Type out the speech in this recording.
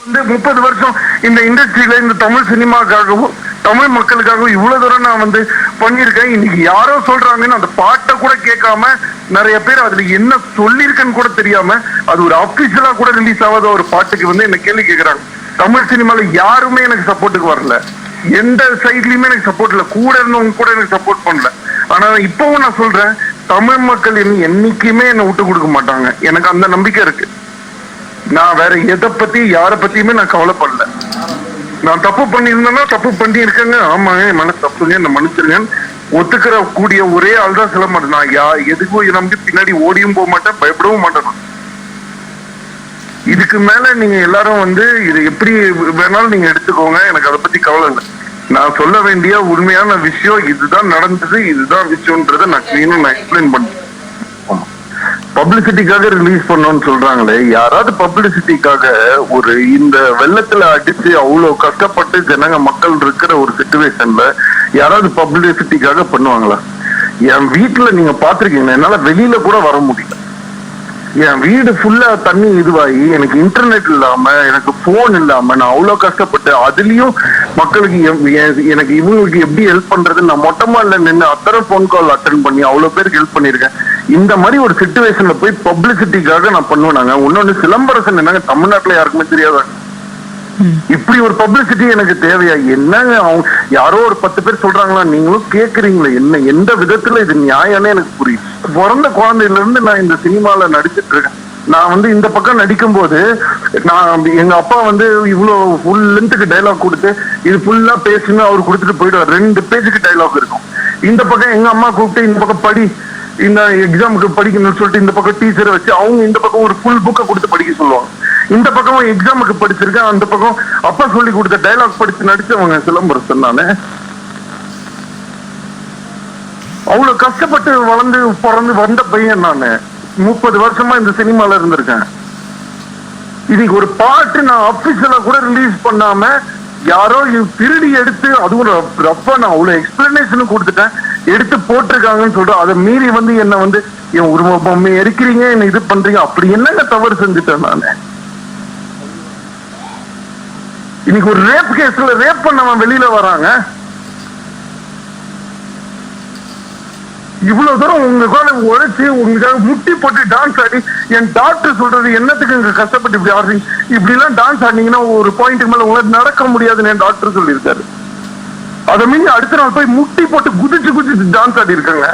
வந்து 30 வருஷம் இந்த இண்டஸ்ட்ரியில இந்த தமிழ் சினிமாக்காகவும் தமிழ் மக்களுக்காகவும் இவ்வளவு தூரம் நான் வந்து பண்ணியிருக்கேன். இன்னைக்கு யாரோ சொல்றாங்கன்னு அந்த பாட்டை கூட கேட்காம நிறைய பேர் அதுல என்ன சொல்லியிருக்கேன்னு கூட தெரியாம அது ஒரு அபிஷியலா கூட ரிலீஸ் ஆகாத ஒரு பாட்டுக்கு வந்து என்ன கேள்வி கேட்கிறாங்க. தமிழ் சினிமால யாருமே எனக்கு சப்போர்ட்டுக்கு வரல, எந்த சைட்லயுமே எனக்கு சப்போர்ட் இல்ல, கூட இருந்தவங்க கூட எனக்கு சப்போர்ட் பண்ணல. ஆனா இப்பவும் நான் சொல்றேன், தமிழ் மக்கள் என்னைக்குமே என்னை விட்டு கொடுக்க மாட்டாங்க. எனக்கு அந்த நம்பிக்கை இருக்கு. நான் வேற எதை பத்தி யாரை பத்தியுமே நான் கவலைப்படல. நான் தப்பு பண்ணியிருந்தேன்னா தப்பு பண்ணி இருக்கேங்க, ஆமாங்க என் மன தப்புங்க, என்ன மன்னிச்சிருங்க ஒத்துக்கிற கூடிய ஒரே ஆள் தான் சொல்ல மாட்டேன். நான் எதுக்கும் நம்பி பின்னாடி ஓடியும் போக மாட்டேன், பயப்படவும் மாட்டேன். இதுக்கு மேல நீங்க எல்லாரும் வந்து இது எப்படி வேணாலும் நீங்க எடுத்துக்கோங்க, எனக்கு அதை பத்தி கவலை இல்லை. நான் சொல்ல வேண்டிய உண்மையான விஷயம் இதுதான் நடந்தது, இதுதான் விஷயம்ன்றதை நான் கிளீனா நான் எக்ஸ்பிளைன் பண்ணேன். பப்ளிசிட்டிக்காக ரிலீஸ் பண்ணோம்னு சொல்றாங்களே, யாராவது பப்ளிசிட்டிக்காக ஒரு இந்த வெள்ளத்துல அடிச்சு அவ்வளவு கஷ்டப்பட்டு ஜனங்க மக்கள் இருக்கிற ஒரு சிச்சுவேஷன்ல யாராவது பப்ளிசிட்டிக்காக பண்ணுவாங்களா? என் வீட்டுல நீங்க பாத்திருக்கீங்க, என்னால வெளியில கூட வர முடியல. என் வீடு ஃபுல்லா தண்ணி இதுவாகி எனக்கு இன்டர்நெட் இல்லாம எனக்கு போன் இல்லாம நான் அவ்வளவு கஷ்டப்பட்டு அதுலயும் மக்களுக்கு எனக்கு இவங்களுக்கு எப்படி ஹெல்ப் பண்றது, நான் மொட்டை மாடில நின்று அத்தனை போன் கால் அட்டன் பண்ணி அவ்வளவு பேருக்கு ஹெல்ப் பண்ணிருக்கேன். இந்த மாதிரி ஒரு சிச்சுவேஷன்ல போய் பப்ளிசிட்டிக்காக நான் பண்ணுவேனாங்க? இன்னொன்னு சிலம்பரசன் என்னங்க தமிழ்நாட்டுல யாருக்குமே தெரியாதாங்க. இப்படி ஒரு பப்ளிசிட்டி எனக்கு தேவையா? என்னங்க அவங்க யாரோ ஒரு 10 பேர் சொல்றாங்களா, நீங்களும் கேக்குறீங்களா? என்ன எந்த விதத்துல இது நியாயம்னு எனக்கு புரியும். பிறந்த குழந்தையில இருந்து நான் இந்த சினிமால நடிச்சிட்டு இருக்கேன். நான் வந்து இந்த பக்கம் நடிக்கும் போது நான் எங்க அப்பா வந்து இவ்வளவு ஃபுல் லென்த்துக்கு டைலாக் கொடுத்து இது ஃபுல்லா பேசுன்னு அவர் கொடுத்துட்டு போயிடுவார். 2 பேஜுக்கு டைலாக் இருக்கும். இந்த பக்கம் எங்க அம்மா கூப்பிட்டு இந்த பக்கம் படி, இந்த எக்ஸாமுக்கு படிக்கணும்னு சொல்லிட்டு இந்த பக்கம் டீச்சரை வச்சு அவங்க இந்த பக்கம் ஒரு ஃபுல் புக்கை கொடுத்து படிக்க சொல்லுவாங்க. இந்த பக்கம் எக்ஸாமுக்கு படிச்சிருக்கேன், அந்த பக்கம் அப்பா சொல்லி கொடுத்த டைலாக் படிச்சு நடிச்சவங்க சிலம்பரசன். நானு அவ்வளவு கஷ்டப்பட்டு வளர்ந்து பிறந்து வந்த பையன். நானு 30 வருஷமா இந்த சினிமால இருந்திருக்கேன். இன்னைக்கு ஒரு பாட்டு நான் அபிஷியலா கூட ரிலீஸ் பண்ணாம யாரோ திருடி எடுத்து, அதுவும் ரப்பா நான் அவ்வளவு எக்ஸ்பிளனேஷனும் கொடுத்துட்டேன், எடுத்து போட்டிருக்காங்கன்னு சொல்றேன். அதை மீறி வந்து என்ன வந்து என் உருவ பொம்மை எரிக்கிறீங்க, என்ன இது பண்றீங்க, அப்படி என்னங்க தவறு செஞ்சுட்டேன் நானு? இன்னைக்கு ஒரு ரேப் கேஸ்ல ரேப் பண்ணவன் வெளியில வராங்க. இவ்வளவு தூரம் உங்களுக்காக உழைச்சி உங்களுக்காக முட்டி போட்டு டான்ஸ் ஆடி என் டாக்டர் சொல்றது என்னத்துக்கு இங்க கஷ்டப்பட்டு இப்படி ஆடுறீங்க, இப்படி எல்லாம் டான்ஸ் ஆடினீங்கன்னா ஒரு பாயிண்ட்டுக்கு மேல உங்களுக்கு நடக்க முடியாதுன்னு என் டாக்டர் சொல்லியிருக்காரு. அதை மீறி அடுத்த நாள் போய் முட்டி போட்டு குதிச்சு குதிச்சு டான்ஸ் ஆடி இருக்காங்க.